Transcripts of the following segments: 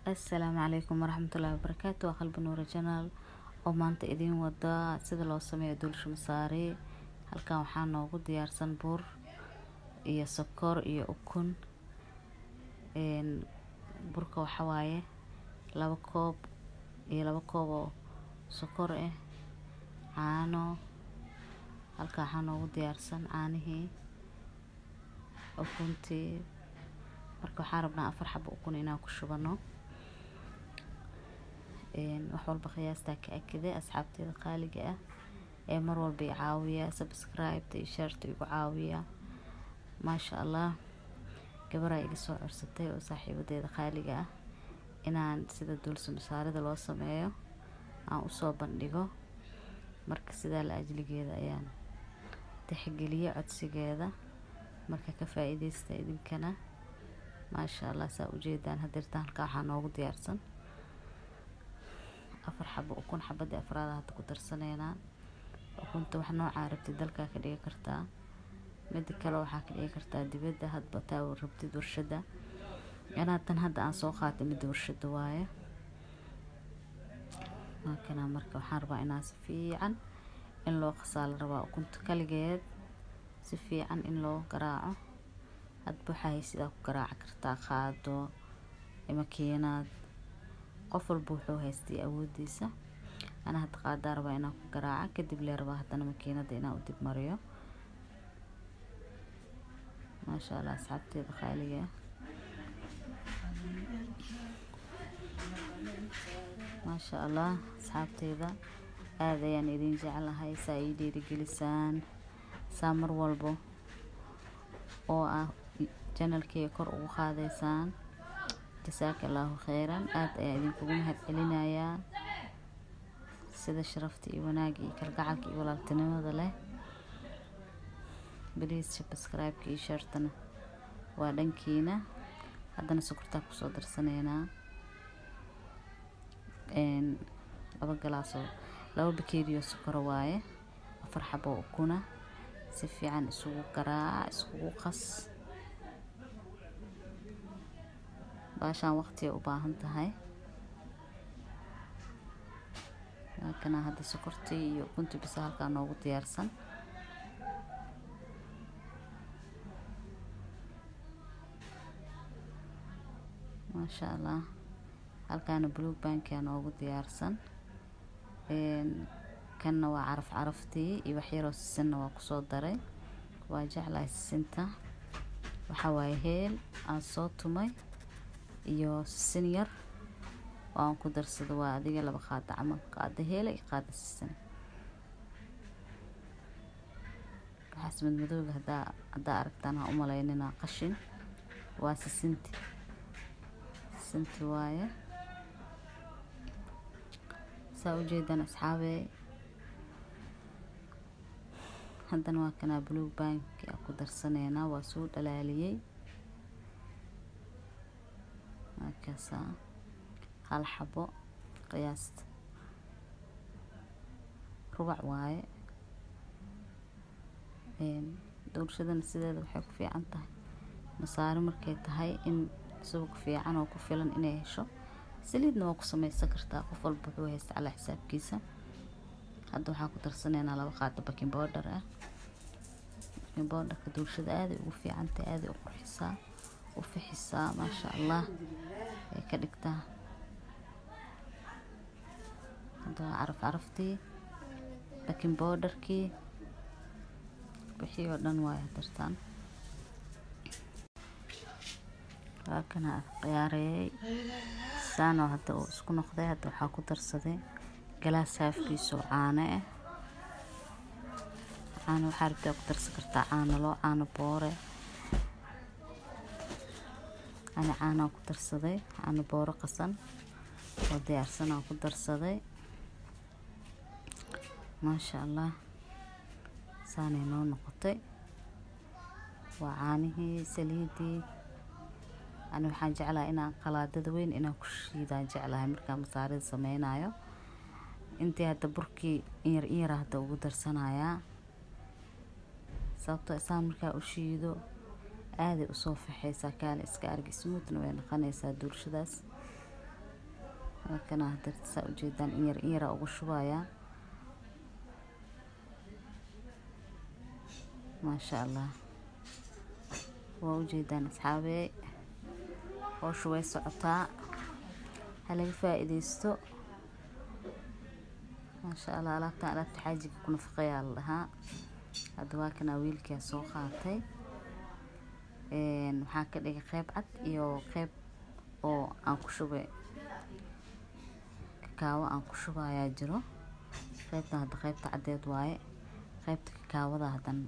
السلام عليكم ورحمة الله وبركاته. قلب نور جنال oo maanta idin wada sida loo sameeyo dulsho masaari. Halkan waxaan noogu diyaarsan bur iyo sokor iyo ukun. Burka waxa waaye 2 koob iyo 2 koob oo sokor ah, caano. Halkan waxaan noogu diyaarsan caanihii, ukuntii. Marka waxaan rabnaa 4 xabo ukun inaan ku shubano. wax walba qiyaasta ka akide asxaabteeda qaaliga ah ee mar walba i caawiya, subscribe iyo share igu caawiya. Maasha Allah, gabar ay iga soo codsatay oo saaxiibadeeda qaaliga ah inaan sida dulsho masaarida loo sameeyo aan u soo bandhigo. Marka sida la ajligeeda ayaan tixgeliye codsigeeda. Marka ka faa'iideysta idinkana. Maasha Allah, saa u jeedaan hadirtaan halka waxaa noogu diyaarsan 4 xabo ukun. xabada afraad hadda ku darsaneynaa. ukunta wax nooca rabtid dalka ka dhigi kartaa, mid kale waxaa ka dhigi kartaa dibadda hadba taa rabtid warshada. tan hadda aan soo qaatay mid warshada waaye. marka waxaan rabaa inaan si fiican in loo qasaal rabaa ukunta kaligeed si fiican in loo garaaco. hadba waxay sida ku garaaci kartaa qaado ama makiinad. qof walba wuxuu haystay awoodiisa. ana hadda qaada rabaa inaan ku garaaco, kadib leer rabaa hadana makiinada inaan u dib mariyo. maasha Allah, asxaabteeda qaaliga ah. maasha Allah, asxaabteeda aad ayaan idin jecelahay. saa ii dhiirigelisaan saa mar walbo oo ah channelkayga kor ugu qaadaysaan. jazakallahu khairan. aad ayaan idinkugu mahadcelinayaa sida sharafta iyo wanaagga iyo kalgacalka iyo walaaltinimada leh. please subscribe iyo share waa dhankiina. haddana sokorta ku soo darsaneynaa 2 galaas oo 2 bakeeri oo sokor waaye. 4 xabo ukuna si fiican isugu garaac, isugu qas. baashaan waqti u baahan tahay. kana hadda sokortii iyo ukuntii bis halka noogu diyaarsan. maasha Allah, halkaana blue band noogu diyaarsan. kanna waa caraftii iyo wax yar oo sisinna waa ku soo daray. waa jeclahay sisinta. waxa waaye heel aan soo tumay iyo sisin yar waan ku darsado. waa adiga 2 qaado camal, qaado heel iyo qaado sisin. waxaas madmadowga hadda aragtaan ha u malaynina qashin. waa sisinti waaye. saa u jeedaan asxaabey. haddana waa kana blue band ku darsaneynaa. waa soo dhalaaliyay. markaasa 1 xabo qiyaasta rubac waaye. dulshadana sideeda waxay ku fiican tahay masaari markay tahay in subag fiican oo ku filan inay hesho. saliidna waa ku samaysan kartaa, qof walba wuxuu haysta ala xisaabkiisa. hadda waxaa ku darsaneynaa 2 qaado baking powder ah. baking powderka dulshada aad ay ugu fiican tahay, aad ay u qurxisaa u fixisaa. maasha Allah ay ka dhigtaa. hadda caraftii baking powderkii wixii oo dhan waa hadirtaan. waa kana qiyaareeyay saano hadda oo isku noqday. hadda waxaa ku darsaday galaas haafkiisa oo caano ah. caano waxaa rabtaa ku darsan kartaa caano loo, caano boore. caano ku darsaday, caano boore qasan oo diyaarsan aan ku darsaday. maasha Allah, saanay noo noqotay. waa caanihii saliidii. ani waxaan jeclahay inaan qalaadada weyn inaan ku shiidaan jeclahay markaan masaarida sameynayo. intii hadda burkii in yar hadda ugu darsanayaa. sababtoo isaan markaa u shiido aad ay u soo faxaysaa. kaale iska arag smoothna way noqonaysaa dulshadaas. وكنا هدرت ساو جيدان إيرا وشوايا ما شاء الله وجيدان أصحابي وشوي سعطاء هلا فائديستو ما شاء الله لابت حاجة كنا في قيال لها أدواكنا ويلك يا سوخاتي waxaa ka dhigay qayb cad iyo qayb oo aan ku shubay kakaawo aan ku shubayaa jiro qaybta hadda qaybta cadeed waaye qaybta kakaawada hadan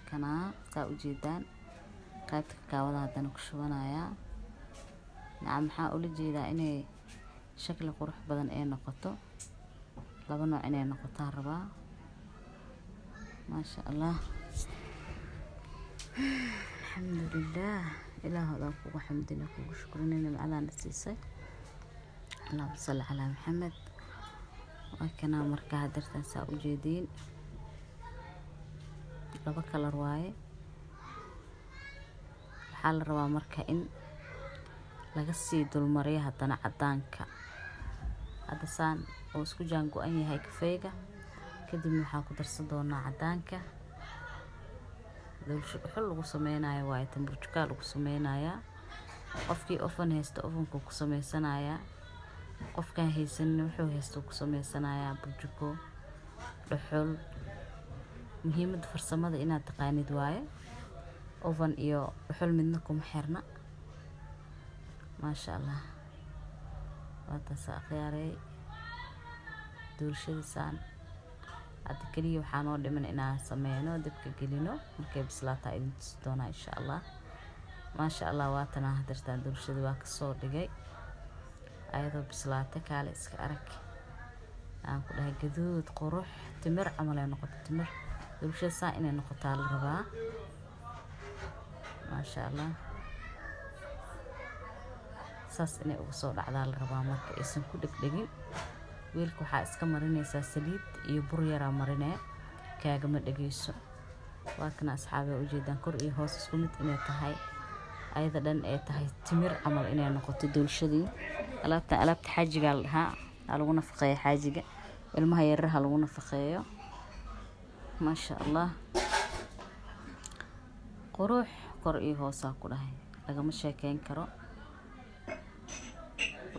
kana saa u jeedaan qaybta kakaawada hadan ku shubanayaa maxaa ula jeedaa inay shakli qurux badan ay noqoto laba nooc inay noqotaa rabaa ma sha Allah الحمد لله إله ذاك وحمد لك وشكرا لنا على نسيسي اللهم صل على محمد وكنا مركا درتا ساو جيدين لبا كلا رواية حال روا مركا إن لغسي دول مريها دانا عدانك هذا سان واسكو جانقو أني هاي كفايقة كدب نحاكو درسدونا عدانك حلو lagu sameeynayo waa tamburjka lagu sameeynaya qofkii oven haysto ovenku ku sameeysanaya qofkan haysan wuxuu haysto ku sameeysanaya burjko dhuxul muhiimada farsamada inaad taqaanid waaye oven iyo dhuxul midna kuma xirna ma sha Allah wada saaqyare doorshadiisaan هذا كليه وحنود من إنها سمينه دبك قلينه مركب بسلاطة إذن تسدونا إن شاء الله ما شاء الله واتنا هدرتان دورشة دواك الصور دقاي أيضا بسلاطة كاليس كأرك كلها قدود قروح تمر عملها نقطة تمر دورشة سائنة نقطة الرباع ما شاء الله ساس إني أوصل على الرباع مركب اسم كودك دقين wiilku waxa iska marinaysa saliid iyo bur yar marinay kaaga ma dhageyso waa kana asxaabe u jeedaan kor iyo hoos isku mid inay tahay ayada dhan ay tahay timir amal inay noqoto doolshadii alaabta xaajiga laha lagu nafaqeeyo xaajiga ilmaha yaraha lagu nafaqeeyo ma sha Allah quruux kor iyo hoos ku dhahay lagama sheekeyn karo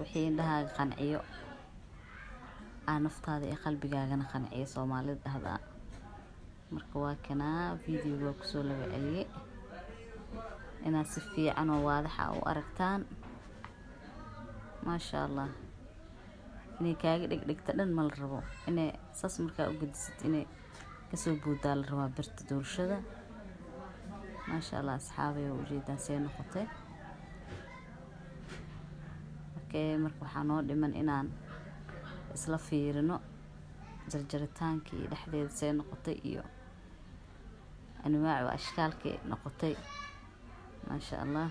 wixii indhaha qanciyo naftaada ee qalbigaagana qanciyo Soomaalida dhahda marka waa kana fiidiyoga ku soo laga celiyay ina si fiican oo waadax u aragtaan ma sha Allah inay kaaga dhigta dhan mal rabo inay sas markaa u gudisad inay ka soo buudaal raba birta doorshada ma sha Allah asxaabay u jeedaan sey noqotay marka waxaa noo dhiman inaan isla fiirino jarjaritaankii dhexdeeda sey noqotay iyo anwaac oo ashkaalkii noqotay ma sha Allah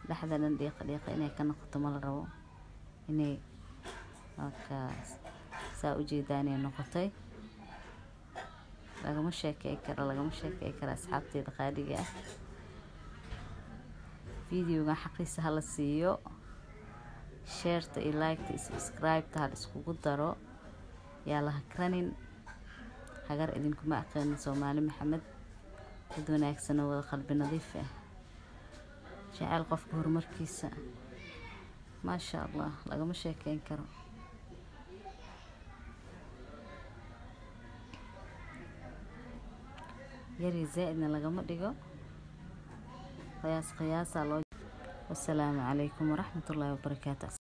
dhexdan dhiiqa inay ka noqoto mal rabo inay markaas saa u jeedaanay noqotay lagama sheekay karo asxaabteeda qaaliga ah فيديو حقيقة هلا سيو شيرت اي لايك اي سبسكرايب تهال اسكو دارو يلا هكرانين هاجر إذنكم ما أقل سومالي محمد بدون أكسن وقلب نظيف شعال قف بهر مركيسة ما شاء الله لقى مش هيك ينكروا يري زائدنا لقى مدقو قياس الله والسلام عليكم ورحمة الله وبركاته.